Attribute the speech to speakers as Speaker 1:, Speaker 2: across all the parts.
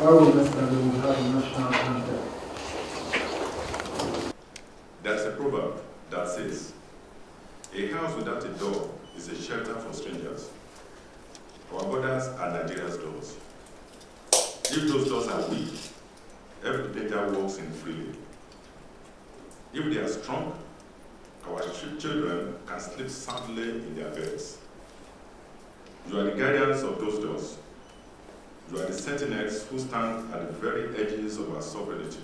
Speaker 1: why we necessarily will have a national anthem.
Speaker 2: There's a proverb that says, a house without a door is a shelter for strangers. Our borders are Nigeria's doors. If those doors are weak, every danger walks in freely. If they are strong, our children can sleep soundly in their beds. You are the guardians of those doors. You are the sentinels who stand at the very edges of our sovereignty.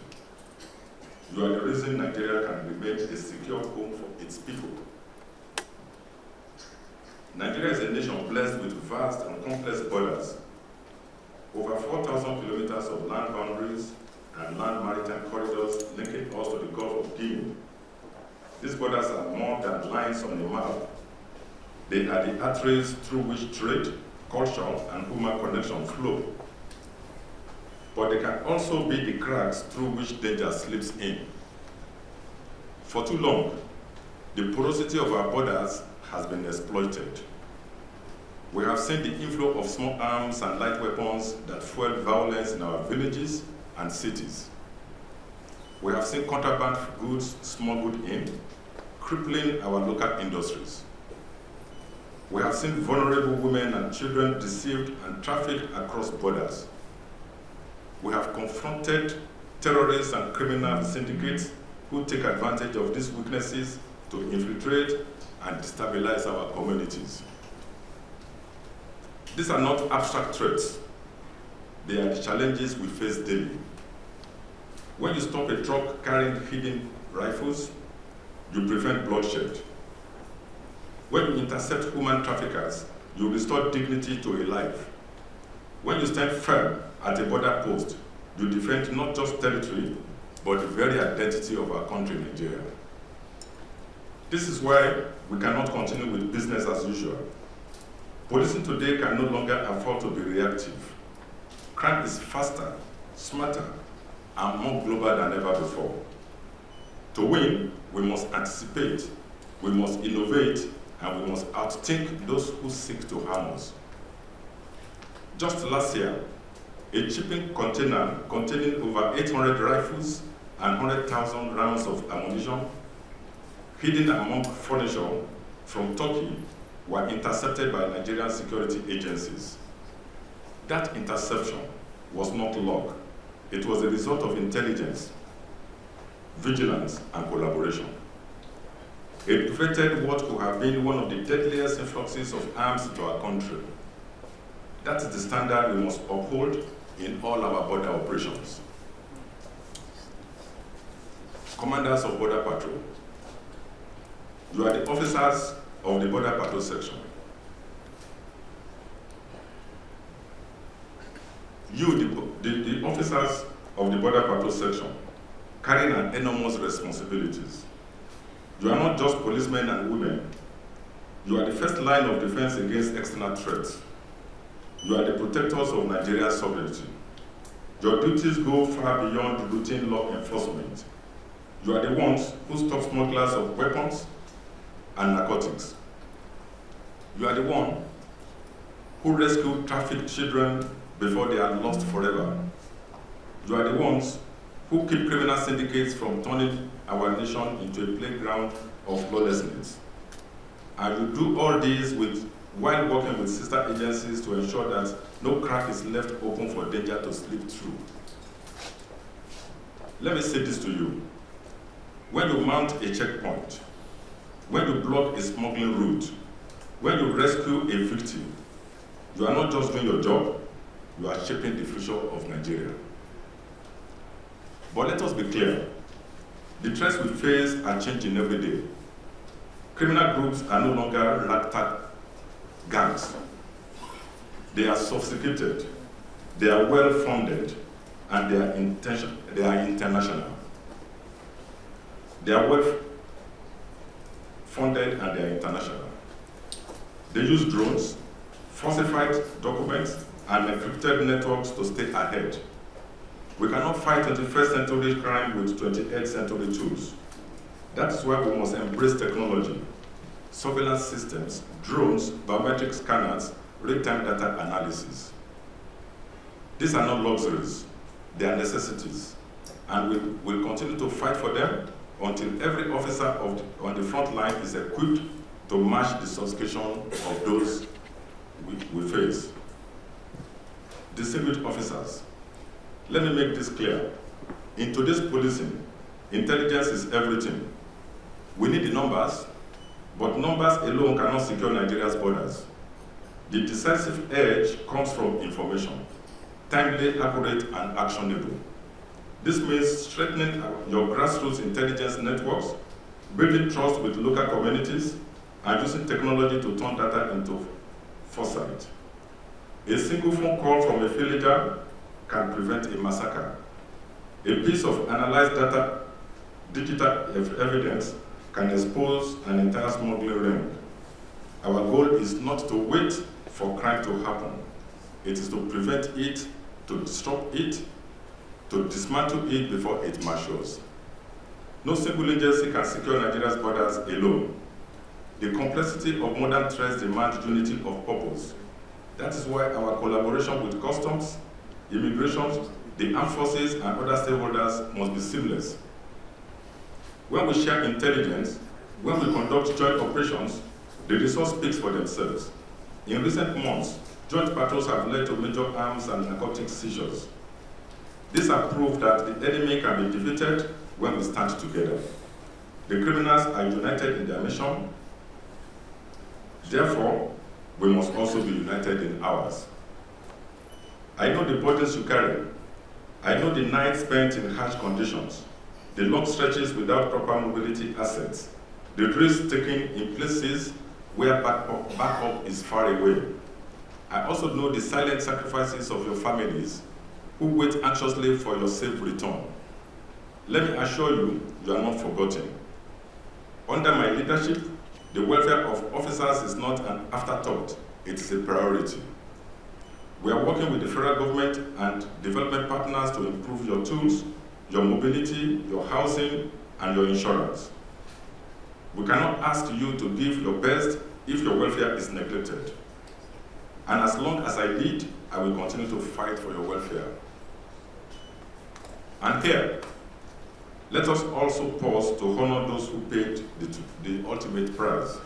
Speaker 2: You are the reason Nigeria can remain a secure home for its people. Nigeria is a nation blessed with vast and complex borders. Over 4,000 kilometers of land boundaries and land maritime corridors linking us to the Gulf of Guinea. These borders are more than lines on a map. They are the arteries through which trade, culture, and human connection flow. But they can also be the cracks through which danger slips in. For too long, the porosity of our borders has been exploited. We have seen the inflow of small arms and light weapons that fuel violence in our villages and cities. We have seen contraband goods smuggled in, crippling our local industries. We have seen vulnerable women and children deceived and trafficked across borders. We have confronted terrorists and criminal syndicates who take advantage of these weaknesses to infiltrate and destabilize our communities. These are not abstract threats. They are the challenges we face daily. When you stop a truck carrying hidden rifles, you prevent bloodshed. When you intercept human traffickers, you restore dignity to a life. When you stand firm at a border post, you defend not just territory, but the very identity of our country, Nigeria. This is why we cannot continue with business as usual. Policing today can no longer afford to be reactive. Crime is faster, smarter, and more global than ever before. To win, we must anticipate, we must innovate, and we must outthink those who seek to harm us. Just last year, a shipping container containing over 800 rifles and 100,000 rounds of ammunition, hidden among furniture from Turkey, were intercepted by Nigerian security agencies. That interception was not luck. It was a result of intelligence, vigilance, and collaboration. It prevented what could have been one of the deadliest influxes of arms into our country. That is the standard we must uphold in all our border operations. Commanders of Border Patrol, you are the officers of the Border Patrol section. You, the officers of the Border Patrol section, carrying an enormous responsibilities. You are not just policemen and women. You are the first line of defense against external threats. You are the protectors of Nigeria's sovereignty. Your duties go far beyond routine law enforcement. You are the ones who stop smugglers of weapons and narcotics. You are the one who rescue trafficked children before they are lost forever. You are the ones who keep criminal syndicates from turning our nation into a playground of lawlessness. And you do all this while working with sister agencies to ensure that no crack is left open for danger to slip through. Let me say this to you. When you mount a checkpoint, when you block a smuggling route, when you rescue a victim, you are not just doing your job, you are shaping the future of Nigeria. But let us be clear. The threats we face are changing every day. Criminal groups are no longer ragtag gangs. They are sophisticated, they are well-funded, and they are international. They are well-funded and they are international. They use drones, falsified documents, and encrypted networks to stay ahead. We cannot fight 21st century crime with 28th century tools. That's why we must embrace technology, surveillance systems, drones, biometric scanners, real-time data analysis. These are not luxuries. their necessities, and we will continue to fight for them until every officer on the front line is equipped to match the sophistication of those we face. Distinguished officers, let me make this clear. In today's policing, intelligence is everything. We need the numbers, but numbers alone cannot secure Nigeria's borders. The decisive edge comes from information, timely, accurate, and actionable. This means strengthening your grassroots intelligence networks, building trust with local communities, and using technology to turn data into foresight. A single phone call from a villager can prevent a massacre. A piece of analyzed data, digital evidence, can expose an entire smuggling ring. Our goal is not to wait for crime to happen. It is to prevent it, to disrupt it, to dismantle it before it matures. No single agency can secure Nigeria's borders alone. The complexity of modern threats demands unity of purpose. That is why our collaboration with customs, immigration, the armed forces, and other stakeholders must be seamless. When we share intelligence, when we conduct joint operations, the results speak for themselves. In recent months, joint patrols have led to major arms and narcotics seizures. These have proved that the enemy can be defeated when we stand together. The criminals are united in their mission. Therefore, we must also be united in ours. I know the burdens you carry. I know the nights spent in harsh conditions, the long stretches without proper mobility assets, the risks taken in places where backup is far away. I also know the silent sacrifices of your families who wait anxiously for your safe return. Let me assure you, you are not forgotten. Under my leadership, the welfare of officers is not an afterthought, it is a priority. We are working with the federal government and development partners to improve your tools, your mobility, your housing, and your insurance. We cannot ask you to give your best if your welfare is neglected. And as long as I lead, I will continue to fight for your welfare. And here, let us also pause to honor those who paid the ultimate price.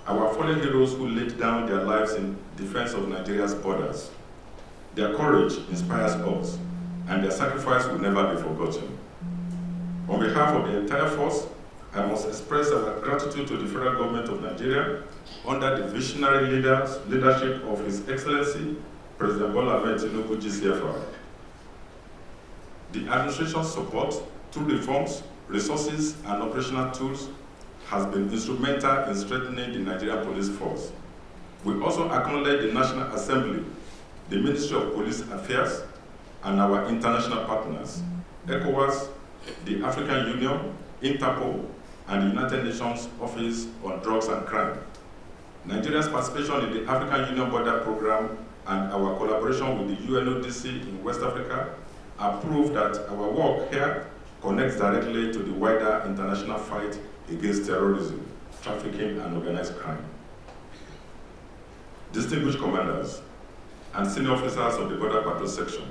Speaker 2: Our fallen heroes who laid down their lives in defense of Nigeria's borders. Their courage inspires us, and their sacrifice will never be forgotten. On behalf of the entire force, I must express our gratitude to the federal government of Nigeria under the visionary leadership of His Excellency, President Bola Ahmed Tinubu GCFR. The administration's support through reforms, resources, and operational tools has been instrumental in strengthening the Nigerian police force. We also acknowledge the National Assembly, the Ministry of Police Affairs, and our international partners, ECOWAS, the African Union, Interpol, and the United Nations Office on Drugs and Crime. Nigeria's participation in the African Union Border Program and our collaboration with the UNODC in West Africa have proved that our work here connects directly to the wider international fight against terrorism, trafficking, and organized crime. Distinguished commanders and senior officers of the Border Patrol Section,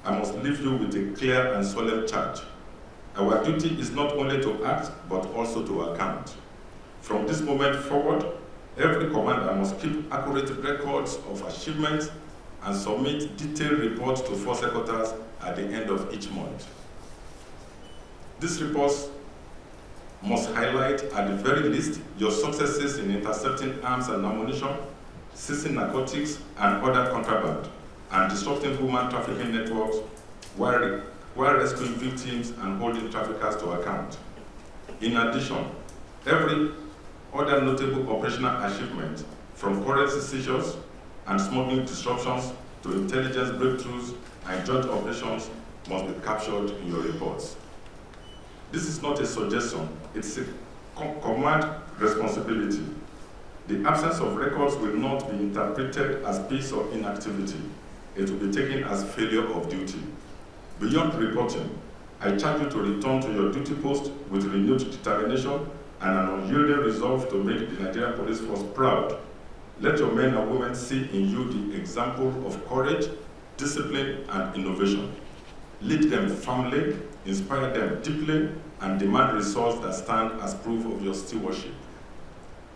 Speaker 2: I must leave you with a clear and solemn charge. Our duty is not only to act, but also to account. From this moment forward, every commander must keep accurate records of achievements and submit detailed reports to force headquarters at the end of each month. These reports must highlight, at the very least, your successes in intercepting arms and ammunition, seizing narcotics and other contraband, and disrupting human trafficking networks while rescuing victims and holding traffickers to account. In addition, every other notable operational achievement, from currency seizures and smuggling disruptions to intelligence breakthroughs and joint operations, must be captured in your reports. This is not a suggestion, it's a command responsibility. The absence of records will not be interpreted as peace or inactivity. It will be taken as failure of duty. Beyond reporting, I charge you to return to your duty post with renewed determination and an unyielding resolve to make the Nigerian Police Force proud. Let your men and women see in you the example of courage, discipline, and innovation. lead them firmly, inspire them deeply, and demand results that stand as proof of your stewardship.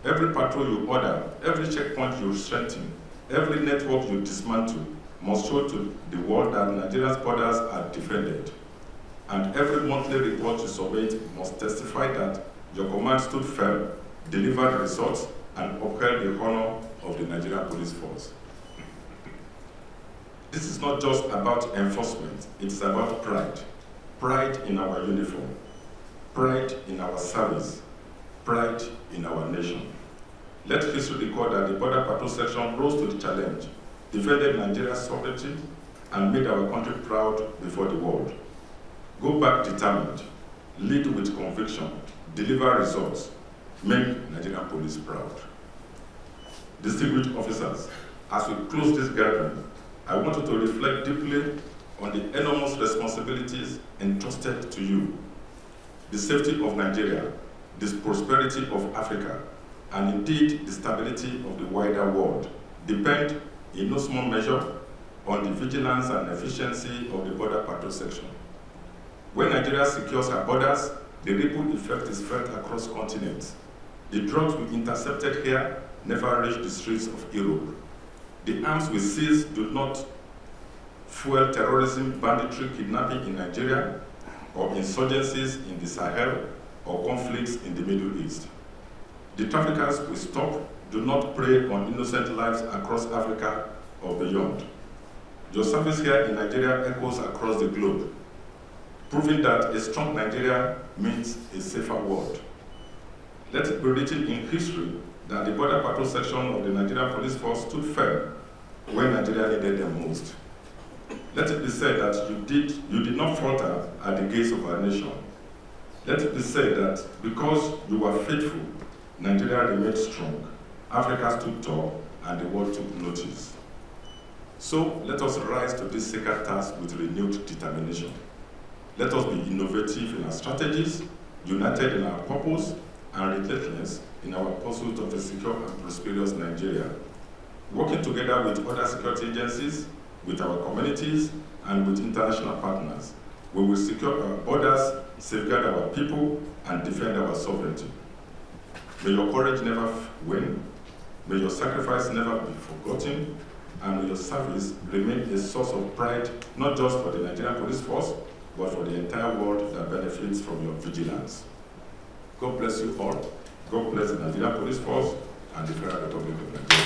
Speaker 2: Every patrol you order, every checkpoint you strengthen, every network you dismantle must show to the world that Nigeria's borders are defended. And every monthly report you submit must testify that your command stood firm, delivered results, and upheld the honor of the Nigerian Police Force. This is not just about enforcement, it is about pride. Pride in our uniform, pride in our service, pride in our nation. Let history record that the Border Patrol Section rose to the challenge, defended Nigeria's sovereignty, and made our country proud before the world. Go back determined, lead with conviction, deliver results, make Nigerian police proud. Distinguished officers, as we close this gathering, I want you to reflect deeply on the enormous responsibilities entrusted to you. The safety of Nigeria, the prosperity of Africa, and indeed the stability of the wider world depend in no small measure on the vigilance and efficiency of the Border Patrol Section. When Nigeria secures her borders, the ripple effect is felt across continents. The drugs we intercepted here never reach the streets of Europe. The arms we seize do not fuel terrorism, banditry, kidnapping in Nigeria, or insurgencies in the Sahel, or conflicts in the Middle East. The traffickers we stop do not prey on innocent lives across Africa or beyond. Your service here in Nigeria echoes across the globe, proving that a strong Nigeria means a safer world. Let it be written in history that the Border Patrol Section of the Nigerian Police Force stood firm when Nigeria needed them most. Let it be said that you did not falter at the gates of our nation. Let it be said that because you were faithful, Nigeria remained strong, Africa stood tall, and the world took notice. So let us rise to this sacred task with renewed determination. Let us be innovative in our strategies, united in our purpose, and relentless in our pursuit of a secure and prosperous Nigeria. Working together with other security agencies, with our communities, and with international partners, we will secure our borders, safeguard our people, and defend our sovereignty. May your courage never wane, may your sacrifice never be forgotten, and may your service remain a source of pride, not just for the Nigerian Police Force, but for the entire world that benefits from your vigilance. God bless you all. God bless the Nigerian Police Force and the Federal Republic of Nigeria.